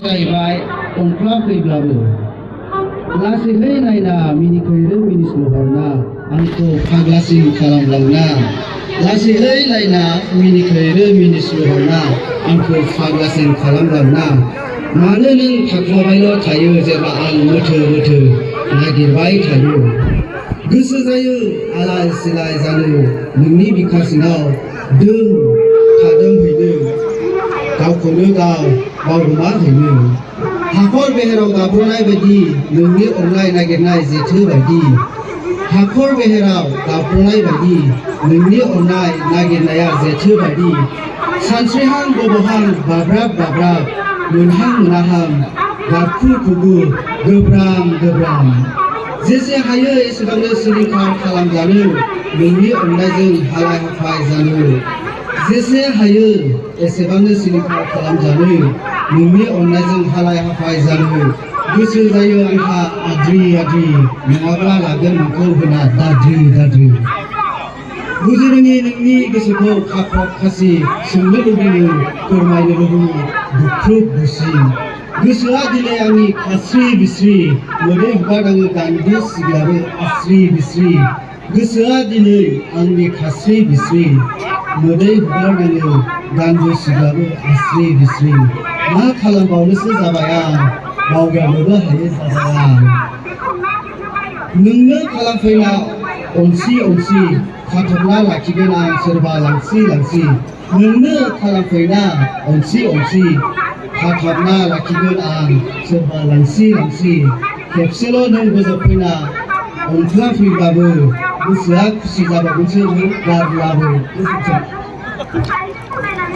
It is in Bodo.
जाहैबाय अंख्ला फैब्लाबो लासैहै नायना मिनिखैरो मिनिस्लुहरना आंखौ फाग्लासिन खालामलांना लासैहै नायना मिनिखैरो मिनिस्लुहरना आंखौ फाग्लासिन खालामलांना मानो नों थाखुमाबायल' थायो जेब्ला आं मोथो मोथो नागिरबाय थायो गोसो जायो आलाय सिलाय जानो नोंनि बिखा सिङाव दों थादों हैनो गावखौनो गाव बावगोमा हैनो हाखर बेहेराव गाब्रनाय बायदि नोंनि अननाय नागिरनाय जेथो बायदि हाखर बेहेराव गाब्रनाय बायदि नोंनि अननाय नागिरनाया जेथो बायदि सानस्रिहां गबहां बाब्राब बाब्राब मोनहां मोनाहां गाबखु खुगु गोब्राम गोब्राम जेसे हायो एसेबांनो सिलिंखार खालामजानो नोंनि अननायजों हालाय हाफाय जानो जेसे हायो एसेबांनो सिलिंखार खालामजानो नोंनि अननायजों हालाय हाफाय जानो गोसो जायो आंहा आद्रि आद्रि नङाब्ला लागोन नोंखौ होना दाद्रि दाद्रि बुजिरोङि नोंनि गोसोखौ खाख्रब खासि सोंनो लुबैयो फोरमायनो लुबैयो बुख्रुब बुसि गोसोआ दिनै आंनि खास्रि बिस्रि मोदै हुगारनाङो गान्दु सिग्लाबो आस्रि बिस्रि गोसोआ दिनै आंनि खास्रि बिस्रि मोदै हुगारनाङो गान्दु सिग्लाबो आस्रि बिस्रि मा खालामबावनोसो जाबाय आं बावगारनोबो हायो जाबाय आं नोंनो खालामफैना अनसि अनसि खाथबना लाखिगोन आं सोरबा लांसि लांसि नोंनो खालामफैना अनसि अनसि खाथबना लाखिगोन आं सोरबा लांसि लांसि खेबसेल' नों बोजबफैना अंख्ला फैब्लाबो गोसोआ खुसि जाबावगोनसो गारब्लाबो